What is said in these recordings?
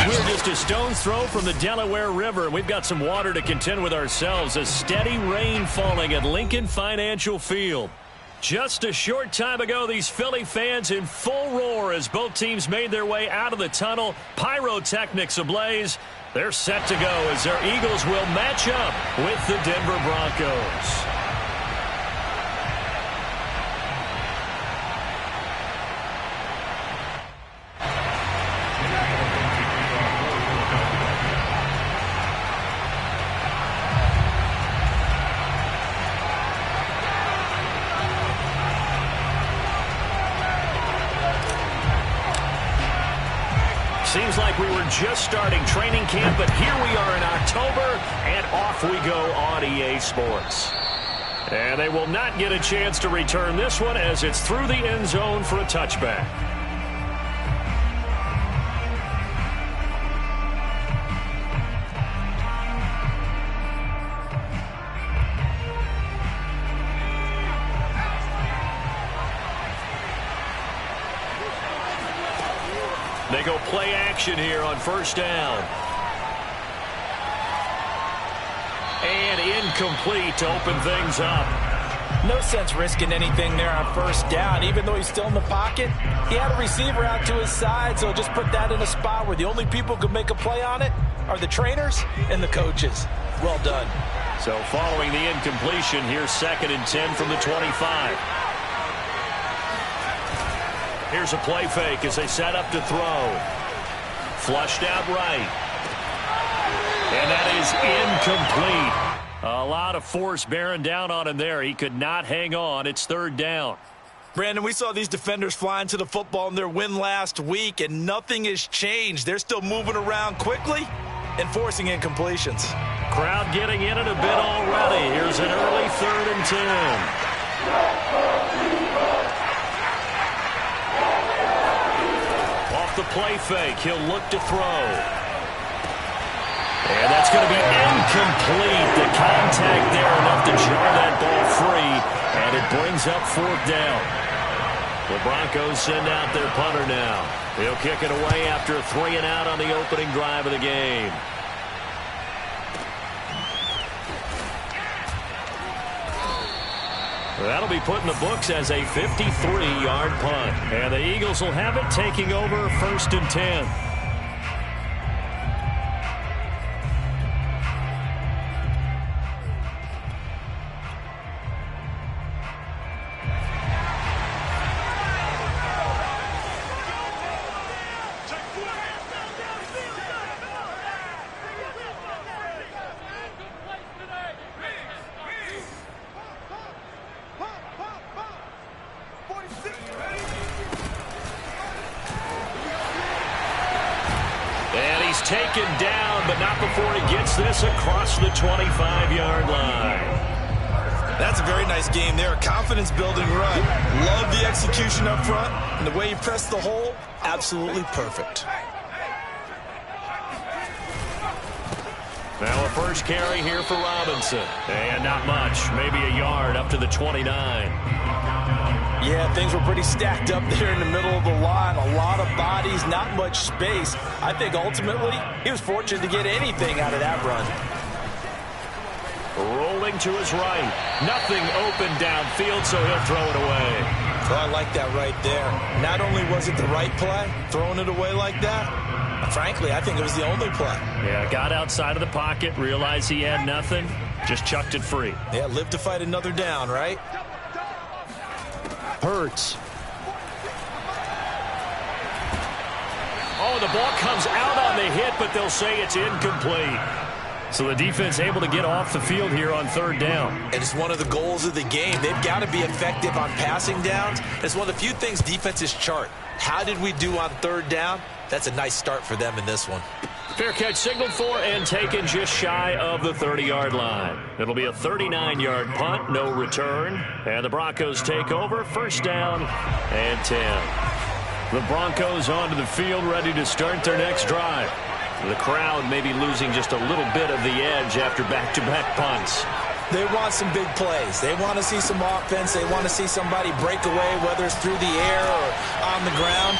We're just a stone's throw from the Delaware River, and we've got some water to contend with ourselves. A steady rain falling at Lincoln Financial Field. Just a short time ago, these Philly fans in full roar as both teams made their way out of the tunnel. Pyrotechnics ablaze. They're set to go as their Eagles will match up with the Denver Broncos. Seems like we were just starting training camp, but here we are in October, and off we go on EA Sports. And they will not get a chance to return this one as it's through the end zone for a touchback. They go play action here on first down. And incomplete to open things up. No sense risking anything there on first down. Even though he's still in the pocket, he had a receiver out to his side, so just put that in a spot where the only people who can make a play on it are the trainers and the coaches. Well done. So following the incompletion, here's 2nd and 10 from the 25. Here's a play fake as they set up to throw. Flushed out right. And that is incomplete. A lot of force bearing down on him there. He could not hang on. It's 3rd down. Brandon, we saw these defenders flying to the football in their win last week, and nothing has changed. They're still moving around quickly and forcing incompletions. Crowd getting in it a bit already. Here's an early 3rd and 10. The play fake. He'll look to throw. And that's going to be incomplete. The contact there enough to jar that ball free. And it brings up 4th down. The Broncos send out their punter now. He'll kick it away after a 3 and out on the opening drive of the game. That'll be put in the books as a 53-yard punt. And the Eagles will have it taking over 1st and 10. Taken down, but not before he gets this across the 25-yard line. That's a very nice game there. Confidence-building run. Love the execution up front, and the way he pressed the hole, absolutely perfect. Now a first carry here for Robinson. And not much, maybe a yard up to the 29. Yeah, things were pretty stacked up there in the middle of the line. A lot of bodies, not much space. I think ultimately he was fortunate to get anything out of that run. Rolling to his right. Nothing open downfield, so he'll throw it away. Oh, I like that right there. Not only was it the right play, throwing it away like that, frankly, I think it was the only play. Yeah, got outside of the pocket, realized he had nothing, just chucked it free. Yeah, live to fight another down, right? Hurts. Oh, the ball comes out on the hit, but they'll say it's incomplete. So the defense able to get off the field here on 3rd down. And it's one of the goals of the game. They've got to be effective on passing downs. It's one of the few things defenses chart. How did we do on 3rd down? That's a nice start for them in this one. Fair catch signaled for and taken just shy of the 30-yard line. It'll be a 39-yard punt, no return. And the Broncos take over, 1st down and 10. The Broncos onto the field, ready to start their next drive. The crowd may be losing just a little bit of the edge after back-to-back punts. They want some big plays. They want to see some offense. They want to see somebody break away, whether it's through the air or on the ground.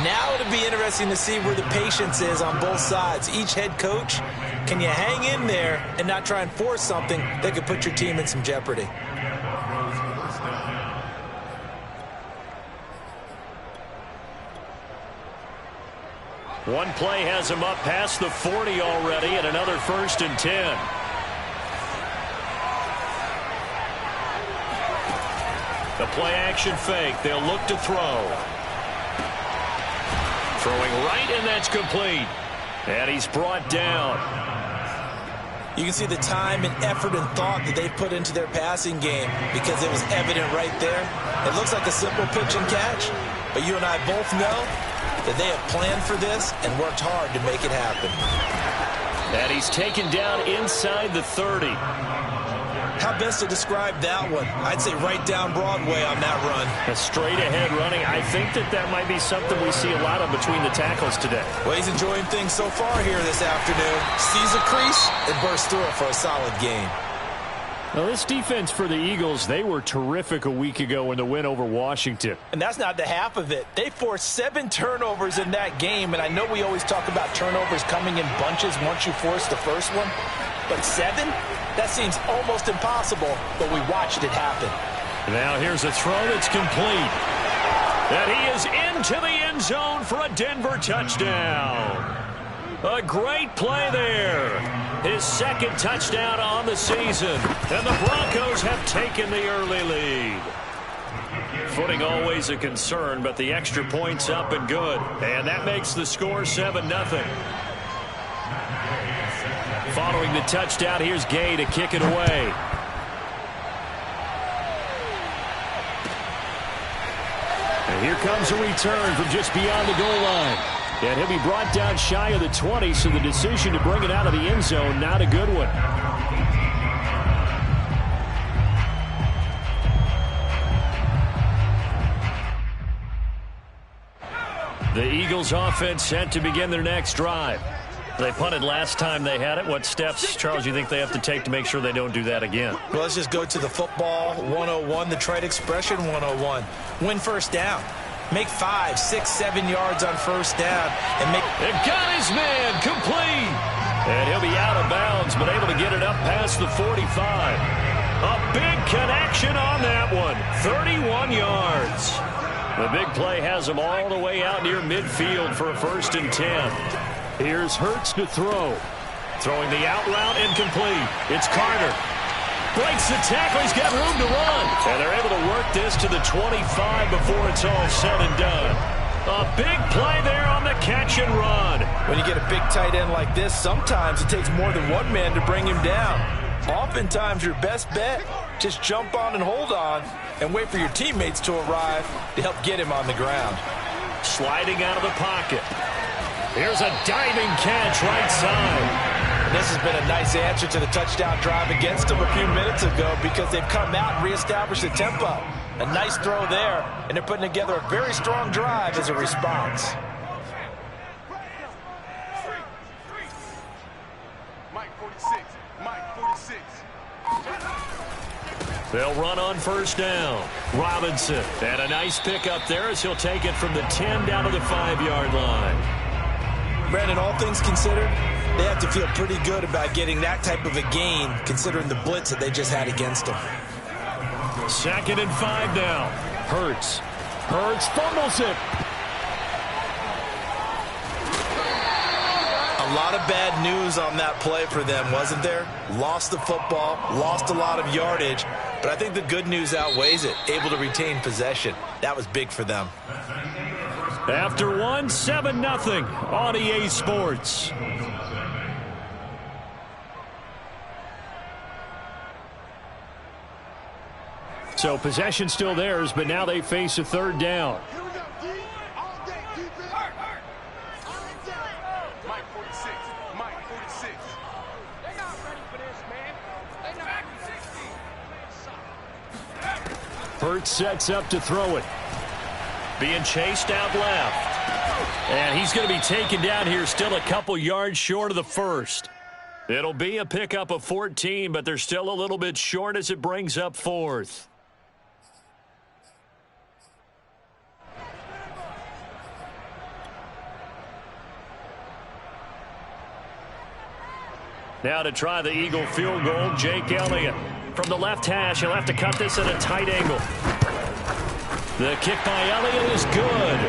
Now it'll be interesting to see where the patience is on both sides. Each head coach, can you hang in there and not try and force something that could put your team in some jeopardy? One play has him up past the 40 already, and another 1st and 10. The play-action fake. They'll look to throw. Throwing right, and that's complete. And he's brought down. You can see the time and effort and thought that they've put into their passing game because it was evident right there. It looks like a simple pitch and catch, but you and I both know that they have planned for this and worked hard to make it happen. And he's taken down inside the 30. How best to describe that one? I'd say right down Broadway on that run. A straight-ahead running. I think that might be something we see a lot of between the tackles today. Well, he's enjoying things so far here this afternoon. Sees a crease and bursts through it for a solid gain. Well, this defense for the Eagles, they were terrific a week ago in the win over Washington. And that's not the half of it. They forced 7 turnovers in that game, and I know we always talk about turnovers coming in bunches once you force the first one. But 7? That seems almost impossible, but we watched it happen. Now here's a throw that's complete. And he is into the end zone for a Denver touchdown. A great play there. His 2nd touchdown on the season. And the Broncos have taken the early lead. Footing always a concern, but the extra point's up and good. And that makes the score 7-0. Following the touchdown, here's Gay to kick it away. And here comes a return from just beyond the goal line. And he'll be brought down shy of the 20, so the decision to bring it out of the end zone, not a good one. The Eagles offense set to begin their next drive. They punted last time they had it. What steps, Charles, you think they have to take to make sure they don't do that again? Well, let's just go to the football 101, the trite expression 101. Win first down. Make 5, 6, 7 yards on first down. And got his man complete. And he'll be out of bounds, but able to get it up past the 45. A big connection on that one. 31 yards. The big play has him all the way out near midfield for a 1st and 10. Here's Hurts to throw. Throwing the out route incomplete. It's Carter. Breaks the tackle. He's got room to run. And they're able to work this to the 25 before it's all said and done. A big play there on the catch and run. When you get a big tight end like this, sometimes it takes more than one man to bring him down. Oftentimes, your best bet, just jump on and hold on and wait for your teammates to arrive to help get him on the ground. Sliding out of the pocket. Here's a diving catch right side. And this has been a nice answer to the touchdown drive against them a few minutes ago because they've come out and reestablished the tempo. A nice throw there, and they're putting together a very strong drive as a response. They'll run on first down. Robinson. And a nice pickup there as he'll take it from the 10 down to the 5-yard line. Brandon, all things considered, they have to feel pretty good about getting that type of a gain considering the blitz that they just had against them. 2nd and 5 now. Hurts fumbles it. A lot of bad news on that play for them, wasn't there? Lost the football, lost a lot of yardage, but I think the good news outweighs it. Able to retain possession. That was big for them. After 7-0 on EA Sports. So possession still theirs, but now they face a 3rd down. Hurts sets up to throw it. Being chased out left. And he's going to be taken down here still a couple yards short of the 1st. It'll be a pickup of 14, but they're still a little bit short as it brings up 4th. Now to try the Eagle field goal, Jake Elliott. From the left hash, he'll have to cut this at a tight angle. The kick by Elliott is good.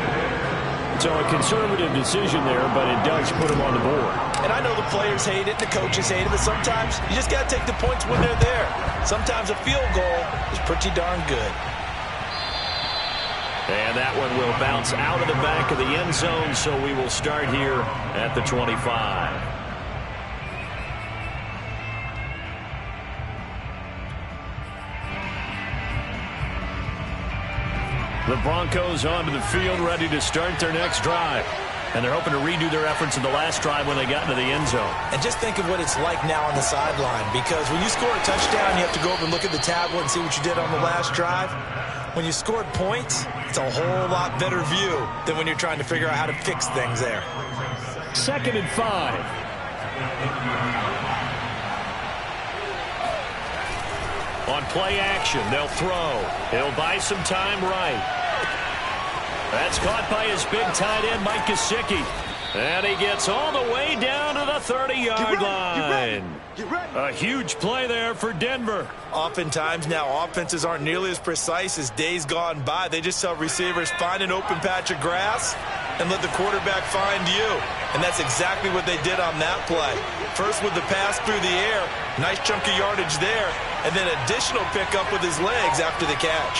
So a conservative decision there, but it does put him on the board. And I know the players hate it, the coaches hate it, but sometimes you just got to take the points when they're there. Sometimes a field goal is pretty darn good. And that one will bounce out of the back of the end zone, so we will start here at the 25. The Broncos onto the field, ready to start their next drive. And they're hoping to redo their efforts in the last drive when they got into the end zone. And just think of what it's like now on the sideline, because when you score a touchdown, you have to go over and look at the tablet and see what you did on the last drive. When you scored points, it's a whole lot better view than when you're trying to figure out how to fix things there. 2nd and 5. On play action, they'll throw. He'll buy some time right. That's caught by his big tight end, Mike Gesicki. And he gets all the way down to the 30-yard line. A huge play there for Denver. Oftentimes now, offenses aren't nearly as precise as days gone by. They just tell receivers, find an open patch of grass and let the quarterback find you. And that's exactly what they did on that play. First with the pass through the air, nice chunk of yardage there, and then additional pickup with his legs after the catch.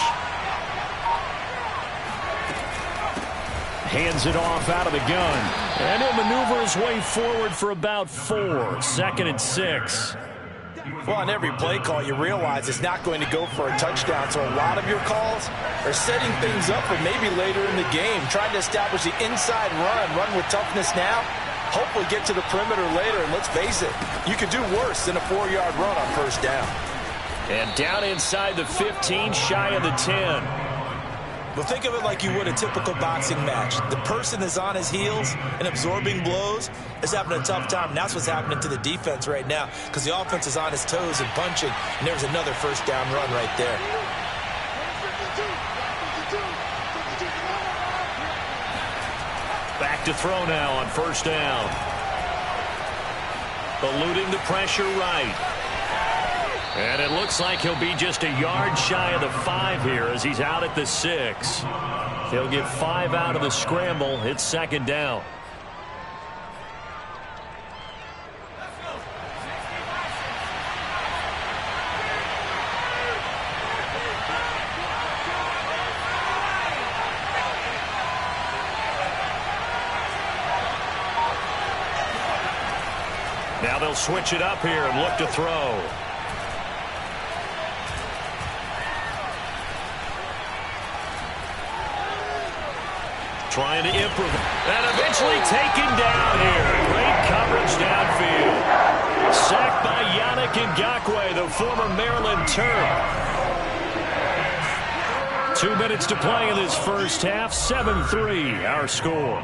Hands it off out of the gun. And he'll maneuver his way forward for about 4. 2nd and 6. Well, on every play call, you realize it's not going to go for a touchdown. So a lot of your calls are setting things up for maybe later in the game, trying to establish the inside run with toughness now. Hopefully get to the perimeter later. And let's face it, you could do worse than a 4-yard run on first down. And down inside the 15, shy of the 10. Well, think of it like you would a typical boxing match. The person is on his heels and absorbing blows is having a tough time. And that's what's happening to the defense right now, because the offense is on his toes and punching, and there's another first down run right there. Back to throw now on first down. Eluding the pressure right. And it looks like he'll be just a yard shy of the 5 here as he's out at the 6. He'll get 5 out of the scramble. It's 2nd down. Now they'll switch it up here and look to throw. Trying to improve. And eventually taken down here. Great coverage downfield. Sacked by Yannick Ngakoue, the former Maryland Terp. 2 minutes to play in this first half. 7-3 our score.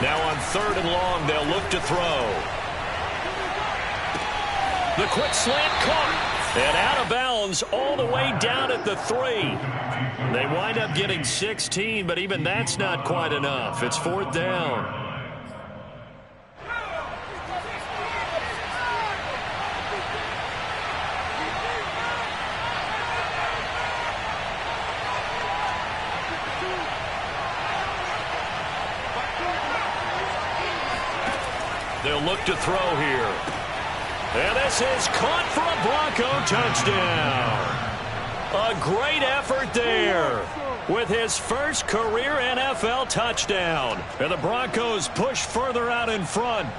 Now on 3rd and long, they'll look to throw. The quick slant caught. And out of bounds all the way down at the 3. They wind up getting 16, but even that's not quite enough. It's 4th down. They'll look to throw here. And this is caught for a Bronco touchdown. A great effort there with his first career NFL touchdown. And the Broncos push further out in front.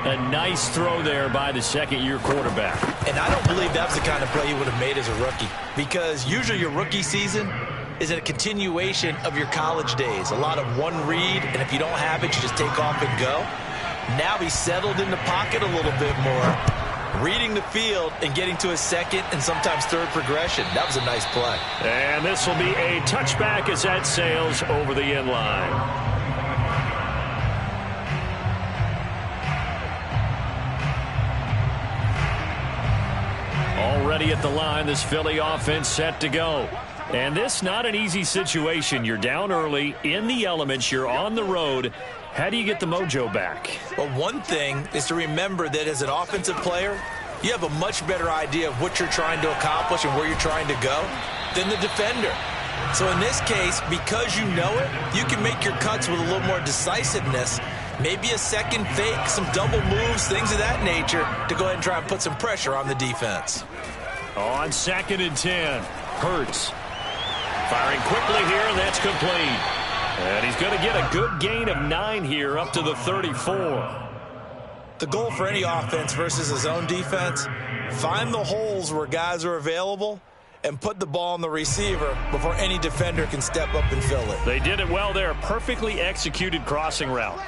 A nice throw there by the second-year quarterback. And I don't believe that's the kind of play he would have made as a rookie, because usually your rookie season is a continuation of your college days. A lot of one read, and if you don't have it, you just take off and go. Now he's settled in the pocket a little bit more, reading the field and getting to his second and sometimes third progression. That was a nice play. And this will be a touchback as that sails over the end line. Already at the line, this Philly offense set to go. And this not an easy situation. You're down early, in the elements, you're on the road. How do you get the mojo back? Well, one thing is to remember that as an offensive player, you have a much better idea of what you're trying to accomplish and where you're trying to go than the defender. So in this case, because you know it, you can make your cuts with a little more decisiveness. Maybe a second fake, some double moves, things of that nature to go ahead and try and put some pressure on the defense. On 2nd and 10, Hurts. Firing quickly here, and that's complete. And he's going to get a good gain of 9 here up to the 34. The goal for any offense versus his own defense, find the holes where guys are available and put the ball on the receiver before any defender can step up and fill it. They did it well there. Perfectly executed crossing route.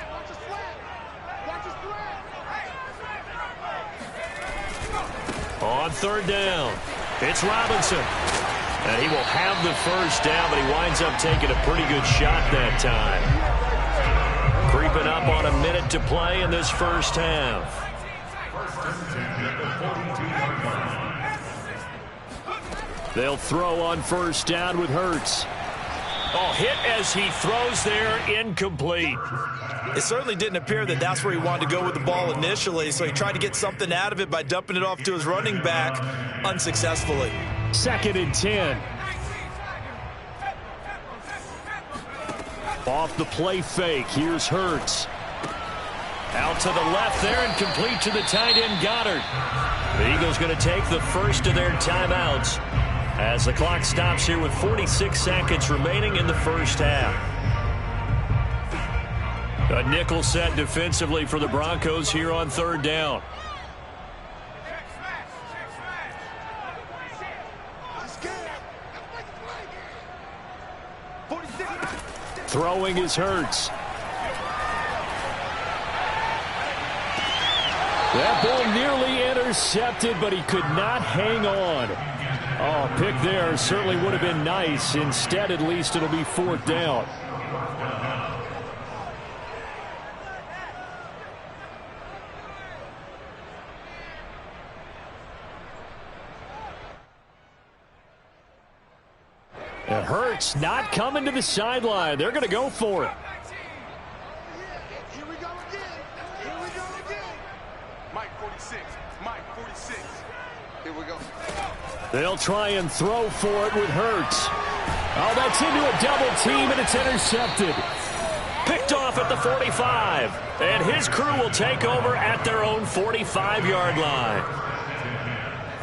On 3rd down, it's Robinson. And he will have the first down, but he winds up taking a pretty good shot that time. Creeping up on a minute to play in this first half. They'll throw on 1st down with Hurts. Oh, hit as he throws there, incomplete. It certainly didn't appear that that's where he wanted to go with the ball initially, so he tried to get something out of it by dumping it off to his running back unsuccessfully. 2nd and 10. Off the play fake, here's Hurts. Out to the left there and complete to the tight end Goddard. The Eagles going to take the first of their timeouts as the clock stops here with 46 seconds remaining in the first half. A nickel set defensively for the Broncos here on 3rd down. Throwing is Hurts. That ball nearly intercepted, but he could not hang on. Oh, pick there certainly would have been nice. Instead, at least it'll be 4th down. And Hurts not coming to the sideline. They're going to go for it. Here we go again. Here we go again. Mike 46. Mike 46. Here we go. They'll try and throw for it with Hurts. Oh, that's into a double team, and it's intercepted. Picked off at the 45. And his crew will take over at their own 45-yard line.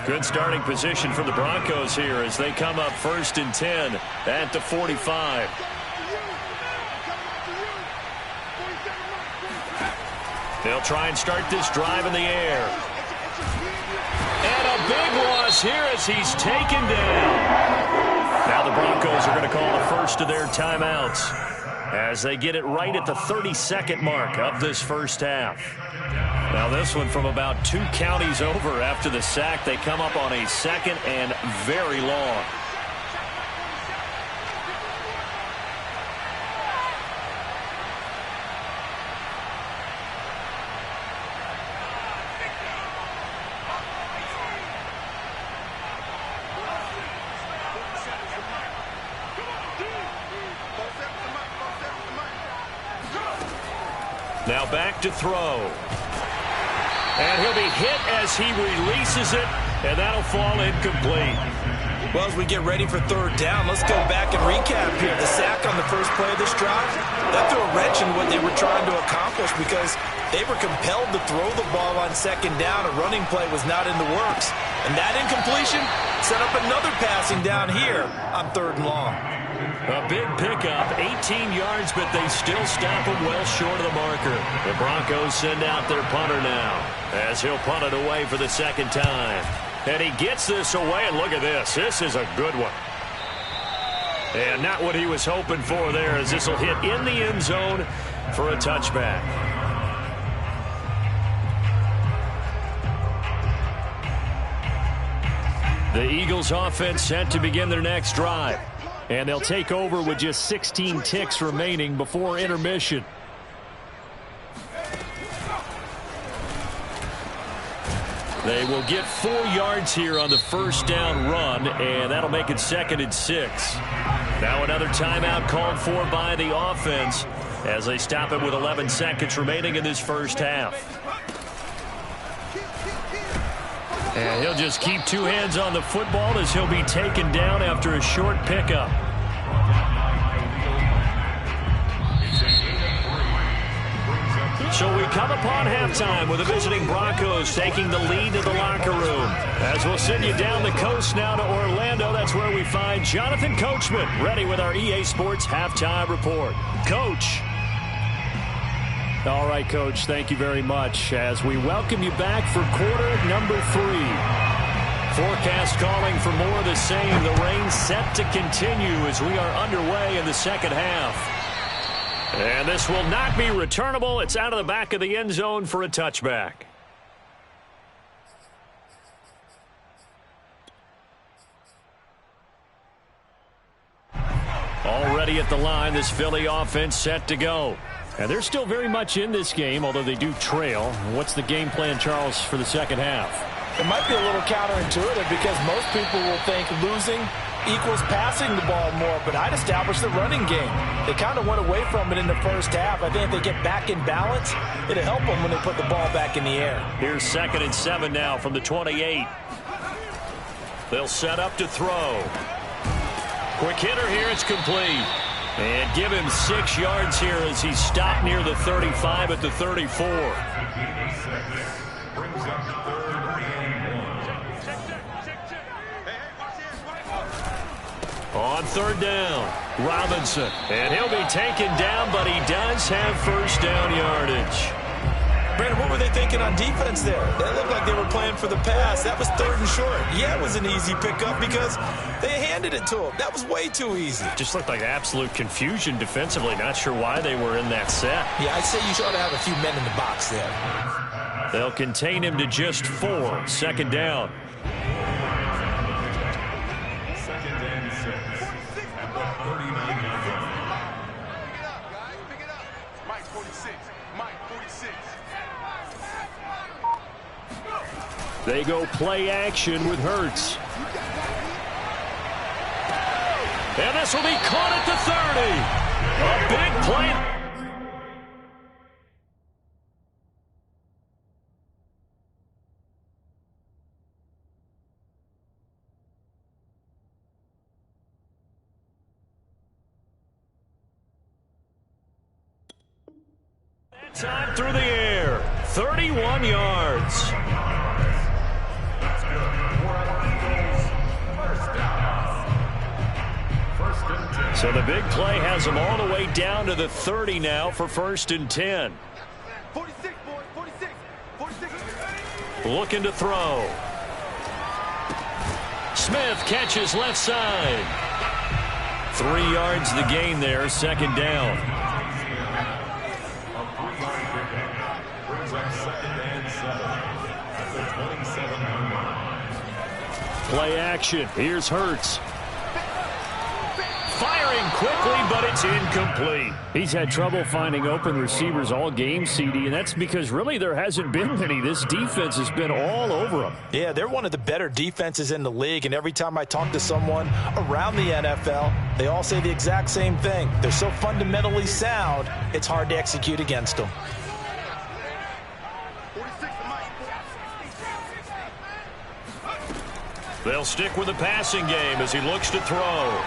Good starting position for the Broncos here as they come up 1st and 10 at the 45. They'll try and start this drive in the air. And a big loss here as he's taken down. Now the Broncos are going to call the first of their timeouts as they get it right at the 32nd mark of this first half. Now this one from about 2 counties over after the sack. They come up on a 2nd and very long. Now back to throw. And he'll be hit as he releases it, and that'll fall incomplete. Well, as we get ready for 3rd down, let's go back and recap here. The sack on the first play of this drive, that threw a wrench in what they were trying to accomplish because they were compelled to throw the ball on 2nd down. A running play was not in the works. And that incompletion set up another passing down here on 3rd and long. A big pickup, 18 yards, but they still stop him well short of the marker. The Broncos send out their punter now as he'll punt it away for the 2nd time. And he gets this away, and look at this. This is a good one. And not what he was hoping for there as this will hit in the end zone for a touchback. The Eagles offense set to begin their next drive. And they'll take over with just 16 ticks remaining before intermission. They will get 4 yards here on the first down run, and that'll make it 2nd and 6. Now another timeout called for by the offense as they stop it with 11 seconds remaining in this first half. And he'll just keep 2 hands on the football as he'll be taken down after a short pickup. So we come upon halftime with the visiting Broncos taking the lead to the locker room. As we'll send you down the coast now to Orlando, that's where we find Jonathan Coachman ready with our EA Sports Halftime Report. Coach. All right, Coach, thank you very much as we welcome you back for quarter number 3. Forecast calling for more of the same. The rain set to continue as we are underway in the second half. And this will not be returnable. It's out of the back of the end zone for a touchback. Already at the line, this Philly offense set to go. And they're still very much in this game, although they do trail. What's the game plan, Charles, for the second half? It might be a little counterintuitive because most people will think losing equals passing the ball more, but I'd establish the running game. They kind of went away from it in the first half. I think if they get back in balance, it'll help them when they put the ball back in the air. Here's 2nd and 7 now from the 28. They'll set up to throw. Quick hitter here, it's complete. And give him 6 yards here as he stopped near the 35 at the 34. On 3rd down, Robinson. And he'll be taken down, but he does have first down yardage. Brandon, what were they thinking on defense there? That looked like they were playing for the pass. That was 3rd and short. Yeah, it was an easy pickup because they handed it to him. That was way too easy. Just looked like absolute confusion defensively. Not sure why they were in that set. Yeah, I'd say you ought to have a few men in the box there. They'll contain him to just 4. 2nd down. They go play action with Hurts. And this will be caught at the 30. A big play. That time through the air. 31 yards. So the big play has them all the way down to the 30 now for 1st and 10. 46, boys, 46, 46. Looking to throw. Smith catches left side. 3 yards the gain there, 2nd down. Play action. Here's Hurts. Firing quickly, but it's incomplete. He's had trouble finding open receivers all game, CD, and that's because really there hasn't been many. This defense has been all over them. Yeah, they're one of the better defenses in the league, and every time I talk to someone around the NFL, they all say the exact same thing. They're so fundamentally sound, it's hard to execute against them. They'll stick with the passing game as he looks to throw.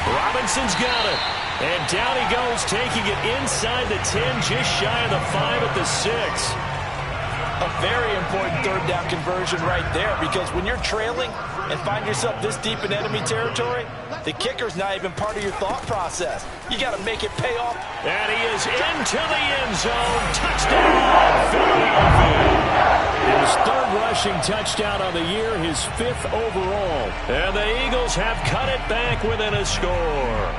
Robinson's got it. And down he goes, taking it inside the 10, just shy of the 5 at the 6. A very important 3rd down conversion right there, because when you're trailing and find yourself this deep in enemy territory, the kicker's not even part of your thought process. You got to make it pay off. And he is into the end zone. Touchdown, Philadelphia. His 3rd rushing touchdown on the year, his 5th overall. And the Eagles have cut it back within a score.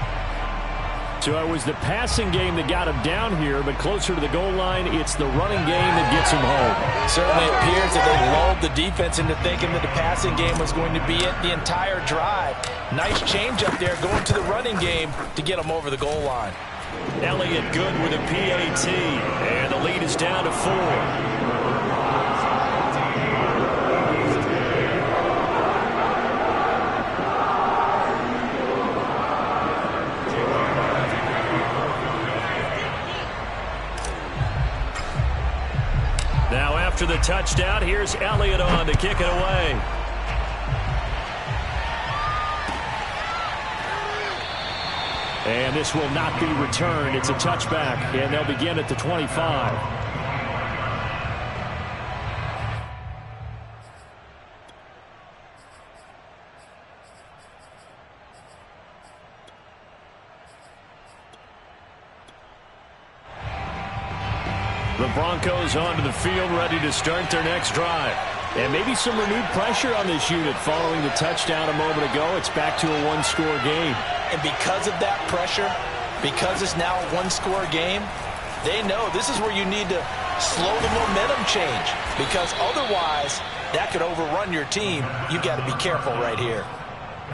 So it was the passing game that got him down here, but closer to the goal line, it's the running game that gets him home. Certainly appears that they lulled the defense into thinking that the passing game was going to be it the entire drive. Nice change up there going to the running game to get him over the goal line. Elliott good with a PAT, and the lead is down to 4. Now after the touchdown, here's Elliott on to kick it away. And this will not be returned. It's a touchback, and they'll begin at the 25. The Broncos onto the field, ready to start their next drive. And maybe some renewed pressure on this unit following the touchdown a moment ago. It's back to a one-score game. And because of that pressure, because it's now a one-score game, they know this is where you need to slow the momentum change. Because otherwise, that could overrun your team. You've got to be careful right here.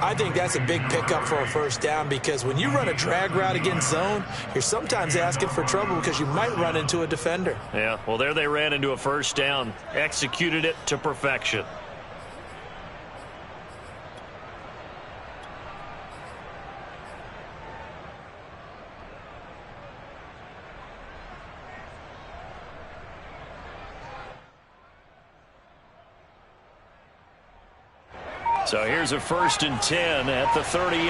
I think that's a big pickup for a first down, because when you run a drag route against zone, you're sometimes asking for trouble because you might run into a defender. Yeah, well, there they ran into a first down, executed it to perfection. So here's a 1st and 10 at the 38.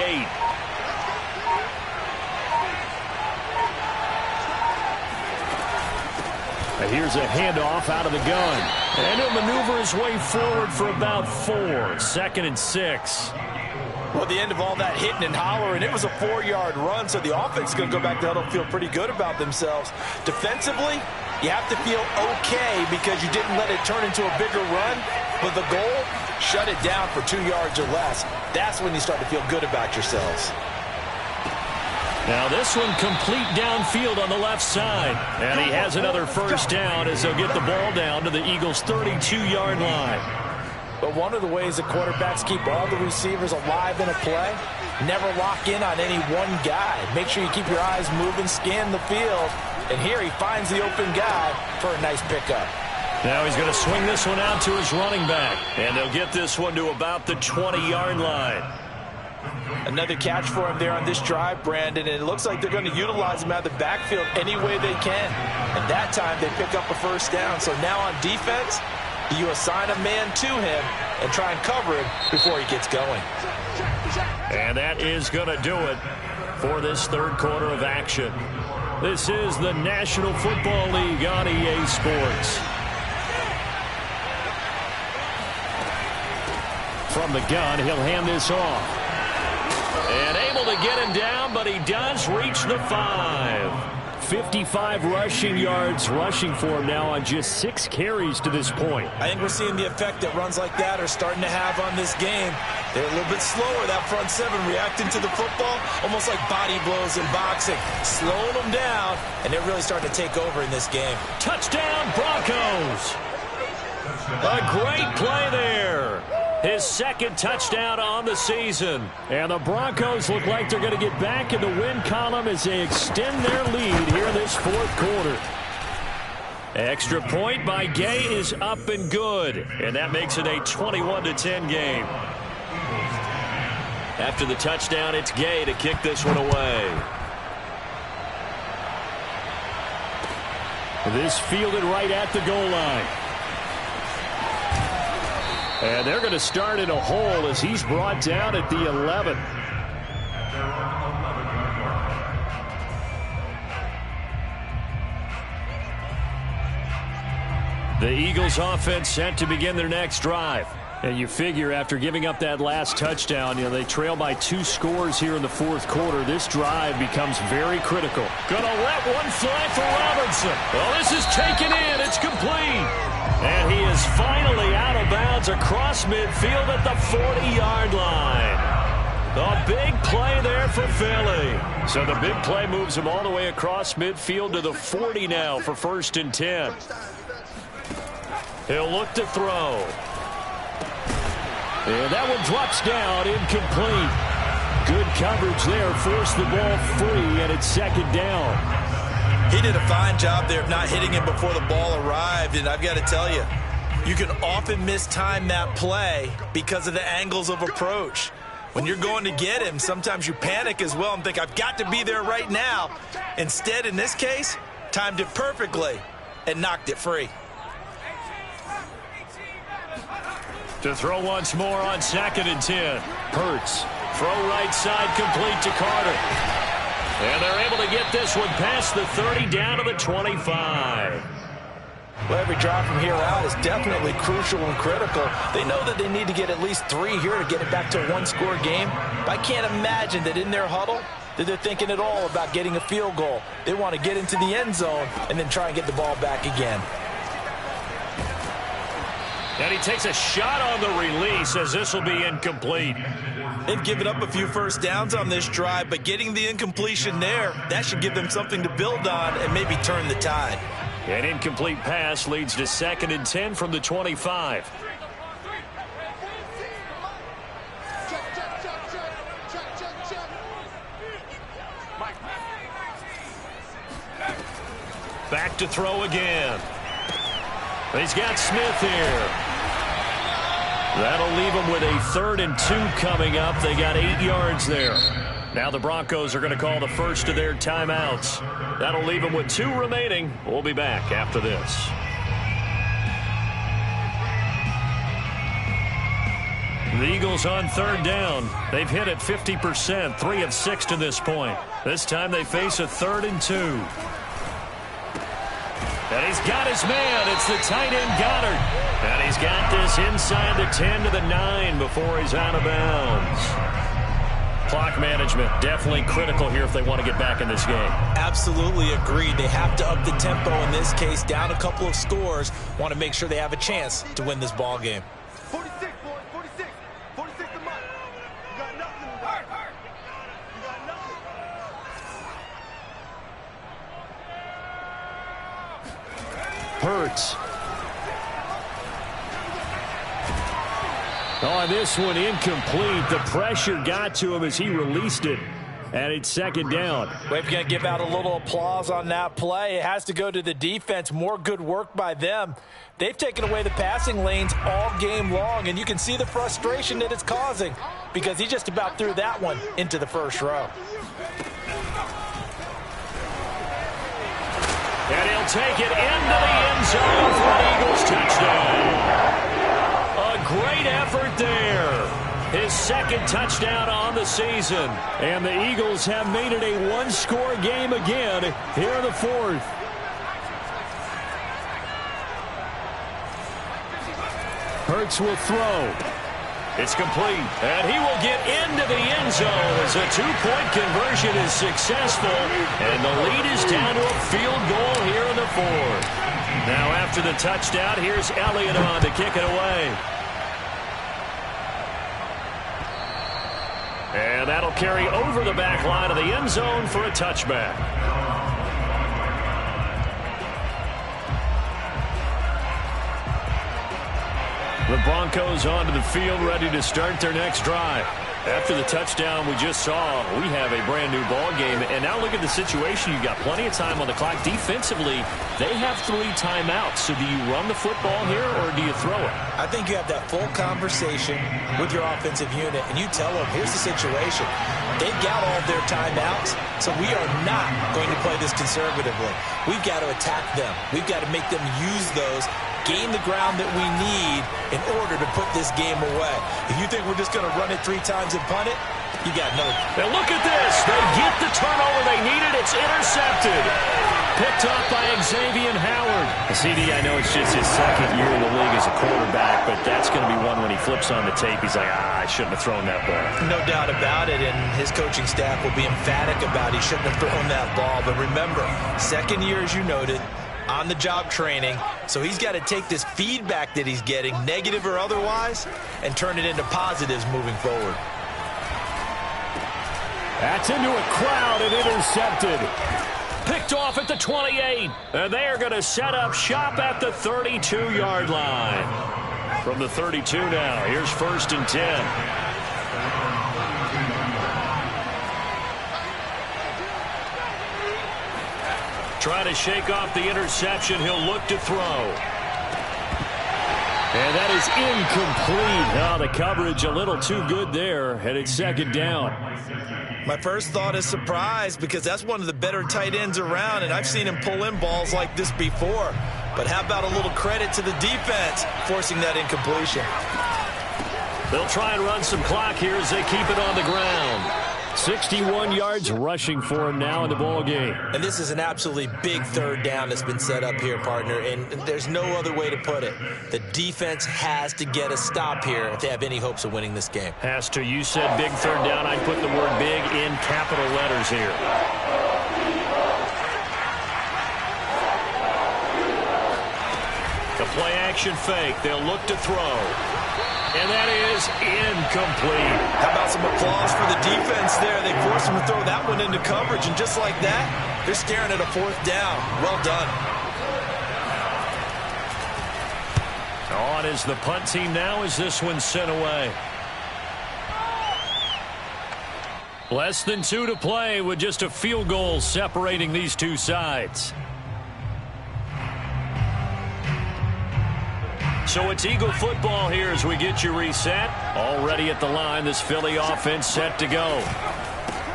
Here's a handoff out of the gun. And he'll maneuver his way forward for about 4. 2nd and 6. Well, at the end of all that hitting and hollering, it was a 4-yard run, so the offense is going to go back to huddle and feel pretty good about themselves. Defensively, you have to feel okay because you didn't let it turn into a bigger run, but the goal, shut it down for 2 yards or less. That's when you start to feel good about yourselves. Now this one complete downfield on the left side. And he has another first down as they'll get the ball down to the Eagles' 32-yard line. But one of the ways that quarterbacks keep all the receivers alive in a play, never lock in on any one guy. Make sure you keep your eyes moving, scan the field. And here he finds the open guy for a nice pickup. Now he's going to swing this one out to his running back. And they'll get this one to about the 20-yard line. Another catch for him there on this drive, Brandon. And it looks like they're going to utilize him out of the backfield any way they can. And that time they pick up a first down. So now on defense, you assign a man to him and try and cover him before he gets going. And that is going to do it for this third quarter of action. This is the National Football League on EA Sports. From the gun, he'll hand this off. And able to get him down, but he does reach the 5. 55 rushing yards rushing for him now on just 6 carries to this point. I think we're seeing the effect that runs like that are starting to have on this game. They're a little bit slower, that front 7, reacting to the football, almost like body blows in boxing, slowing them down, and they're really starting to take over in this game. Touchdown, Broncos! A great play there. His second touchdown on the season. And the Broncos look like they're going to get back in the win column as they extend their lead here in this fourth quarter. Extra point by Gay is up and good. And that makes it a 21-10 game. After the touchdown, it's Gay to kick this one away. This fielded right at the goal line. And they're going to start in a hole as he's brought down at the 11. The Eagles offense set to begin their next drive. And you figure after giving up that last touchdown, they trail by 2 scores here in the fourth quarter. This drive becomes very critical. Gonna let one fly for Robinson. Well, this is taken in. It's complete. And he is finally out of bounds across midfield at the 40-yard line. A big play there for Philly. So the big play moves him all the way across midfield to the 40 now for 1st and 10. He'll look to throw. And that one drops down, incomplete. Good coverage there, forced the ball free, and it's 2nd down. He did a fine job there of not hitting him before the ball arrived, and I've got to tell you, you can often mistime that play because of the angles of approach. When you're going to get him, sometimes you panic as well and think, I've got to be there right now. Instead, in this case, timed it perfectly and knocked it free. To throw once more on 2nd and 10. Hurts. Throw right side complete to Carter. And they're able to get this one past the 30 down to the 25. Well, every drive from here out is definitely crucial and critical. They know that they need to get at least 3 here to get it back to a one-score game. But I can't imagine that in their huddle that they're thinking at all about getting a field goal. They want to get into the end zone and then try and get the ball back again. And he takes a shot on the release as this will be incomplete. They've given up a few first downs on this drive, but getting the incompletion there, that should give them something to build on and maybe turn the tide. An incomplete pass leads to 2nd and 10 from the 25. Back to throw again. He's got Smith here. That'll leave him with a 3rd and 2 coming up. They got 8 yards there. Now the Broncos are going to call the first of their timeouts. That'll leave them with 2 remaining. We'll be back after this. The Eagles on 3rd down. They've hit it 50%, 3 of 6 to this point. This time they face a 3rd and 2. And he's got his man. It's the tight end Goddard. And he's got this inside the 10 to the 9 before he's out of bounds. Clock management definitely critical here if they want to get back in this game. Absolutely agreed. They have to up the tempo in this case, down a couple of scores. Want to make sure they have a chance to win this ball game. 46, boys, 46. 46 to Mike. You got nothing. Hurt. You got nothing. Hurts. On this one, incomplete. The pressure got to him as he released it. And it's 2nd down. We're going to give out a little applause on that play. It has to go to the defense. More good work by them. They've taken away the passing lanes all game long, and you can see the frustration that it's causing because he just about threw that one into the first row. And he'll take it into the end zone for an Eagles touchdown. A great effort there. His 2nd touchdown on the season. And the Eagles have made it a one-score game again here in the 4th. Hurts will throw. It's complete. And he will get into the end zone as a 2-point conversion is successful. And the lead is down to a field goal here in the 4th. Now after the touchdown, here's Elliott on to kick it away. And that'll carry over the back line of the end zone for a touchback. The Broncos onto the field, ready to start their next drive. After the touchdown we just saw, we have a brand new ball game. And now look at the situation. You've got plenty of time on the clock. Defensively, they have 3 timeouts. So do you run the football here or do you throw it? I think you have that full conversation with your offensive unit, and you tell them, here's the situation. They've got all of their timeouts, so we are not going to play this conservatively. We've got to attack them. We've got to make them use those, gain the ground that we need in order to put this game away. If you think we're just going to run it 3 times and punt it, you got no. Now look at this. They get the turnover they needed. It's intercepted. Picked up by Xavier Howard. CD, I know it's just his 2nd year in the league as a quarterback, but that's going to be one when he flips on the tape. He's like, I shouldn't have thrown that ball. No doubt about it, and his coaching staff will be emphatic about he shouldn't have thrown that ball. But remember, 2nd year, as you noted, on-the-job training, so he's got to take this feedback that he's getting, negative or otherwise, and turn it into positives moving forward. That's into a crowd and intercepted. Picked off at the 28. And they are going to set up shop at the 32-yard line. From the 32 now, here's 1st and 10. Trying to shake off the interception. He'll look to throw. And that is incomplete. Oh, the coverage a little too good there. And it's 2nd down. My first thought is surprise because that's one of the better tight ends around, and I've seen him pull in balls like this before. But how about a little credit to the defense forcing that incompletion? They'll try and run some clock here as they keep it on the ground. 61 yards rushing for him now in the ball game. And this is an absolutely big 3rd down that's been set up here, partner, and there's no other way to put it. The defense has to get a stop here if they have any hopes of winning this game. Has to. You said big 3rd down. I'd put the word big in capital letters here. The play action fake. They'll look to throw. And that is incomplete. How about some applause for the defense there? They forced him to throw that one into coverage, and just like that, they're staring at a 4th down. Well done. On is the punt team now as this one's sent away. Less than 2 to play with just a field goal separating these two sides. So it's Eagle football here as we get you reset. Already at the line, this Philly offense set to go.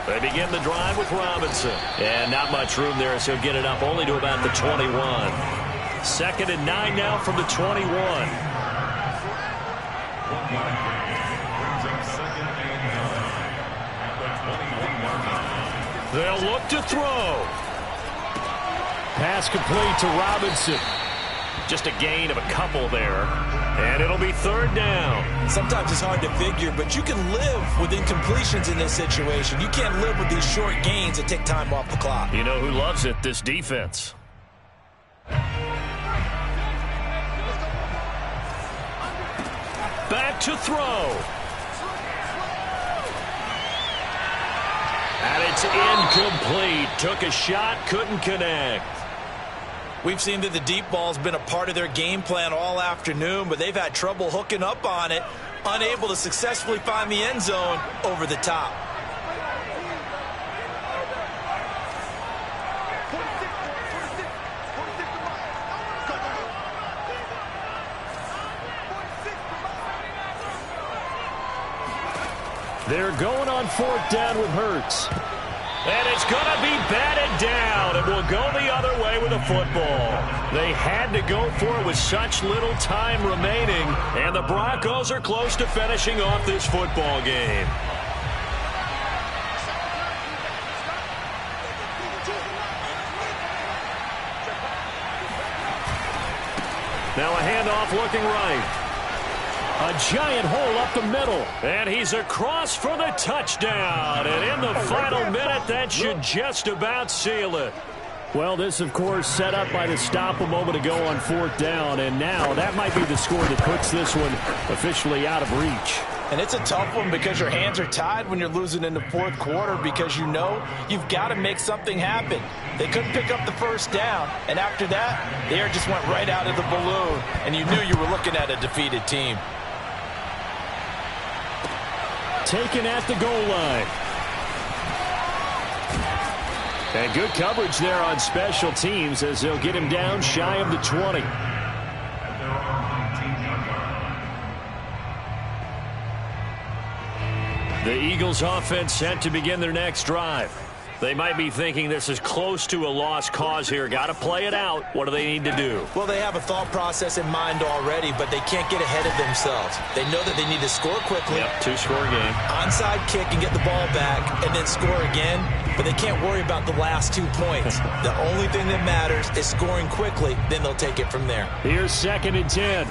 They begin the drive with Robinson. And not much room there, so he'll get it up only to about the 21. 2nd and 9 now from the 21. They'll look to throw. Pass complete to Robinson. Just a gain of a couple there. And it'll be 3rd down. Sometimes it's hard to figure, but you can live with incompletions in this situation. You can't live with these short gains that take time off the clock. You know who loves it? This defense. Back to throw. And it's incomplete. Took a shot, couldn't connect. We've seen that the deep ball's been a part of their game plan all afternoon, but they've had trouble hooking up on it, unable to successfully find the end zone over the top. They're going on 4th down with Hurts. And it's going to be batted down, and will go the other way with a football. They had to go for it with such little time remaining, and the Broncos are close to finishing off this football game. Now a handoff looking right. A giant hole up the middle. And he's across for the touchdown. And in the final minute, that should just about seal it. Well, this, of course, set up by the stop a moment ago on 4th down. And now that might be the score that puts this one officially out of reach. And it's a tough one because your hands are tied when you're losing in the 4th quarter because you know you've got to make something happen. They couldn't pick up the 1st down. And after that, the air just went right out of the balloon. And you knew you were looking at a defeated team. Taken at the goal line. And good coverage there on special teams as they'll get him down shy of the 20. The Eagles offense set to begin their next drive. They might be thinking this is close to a lost cause here. Got to play it out. What do they need to do? Well, they have a thought process in mind already, but they can't get ahead of themselves. They know that they need to score quickly. Yep, 2-score game. Onside kick and get the ball back and then score again, but they can't worry about the last 2 points. The only thing that matters is scoring quickly, then they'll take it from there. Here's 2nd and 10.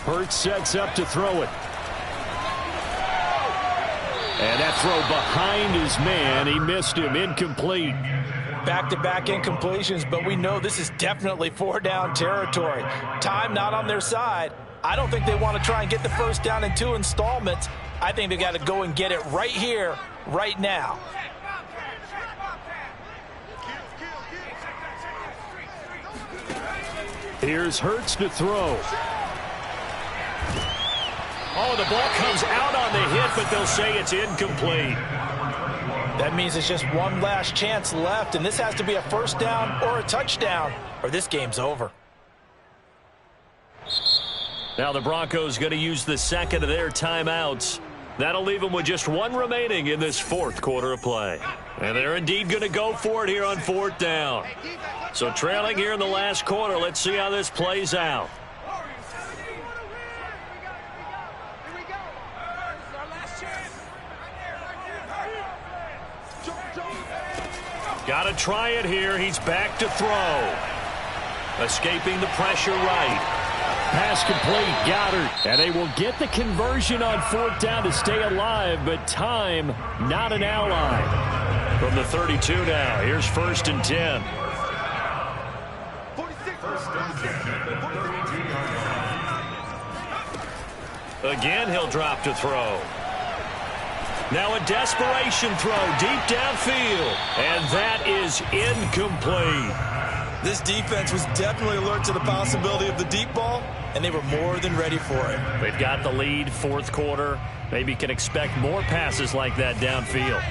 Hurts sets up to throw it. And that throw behind his man. He missed him. Incomplete. Back-to-back incompletions, but we know this is definitely 4-down territory. Time not on their side. I don't think they want to try and get the first down in 2 installments. I think they got to go and get it right here, right now. Here's Hurts to throw. Oh, the ball comes out on the hit, but they'll say it's incomplete. That means it's just one last chance left, and this has to be a first down or a touchdown, or this game's over. Now the Broncos going to use the second of their timeouts. That'll leave them with just one remaining in this fourth quarter of play. And they're indeed going to go for it here on 4th down. So trailing here in the last quarter, let's see how this plays out. Got to try it here. He's back to throw. Escaping the pressure right. Pass complete. Goddard. And they will get the conversion on 4th down to stay alive, but time not an ally. From the 32 now, here's 1st and 10. Again, he'll drop to throw. Now a desperation throw deep downfield, and that is incomplete. This defense was definitely alert to the possibility of the deep ball, and they were more than ready for it. They've got the lead, 4th quarter. Maybe can expect more passes like that downfield.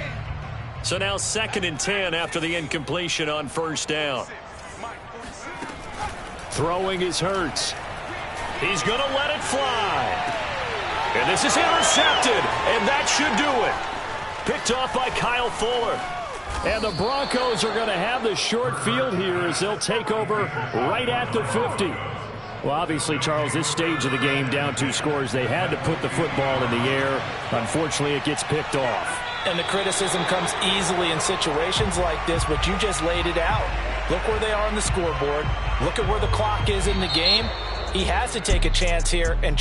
So now 2nd and 10 after the incompletion on 1st down. Throwing is Hurts. He's going to let it fly. And this is intercepted, and that should do it. Picked off by Kyle Fuller. And the Broncos are going to have the short field here as they'll take over right at the 50. Well, obviously, Charles, this stage of the game, down 2 scores, they had to put the football in the air. Unfortunately, it gets picked off. And the criticism comes easily in situations like this, but you just laid it out. Look where they are on the scoreboard. Look at where the clock is in the game. He has to take a chance here and try.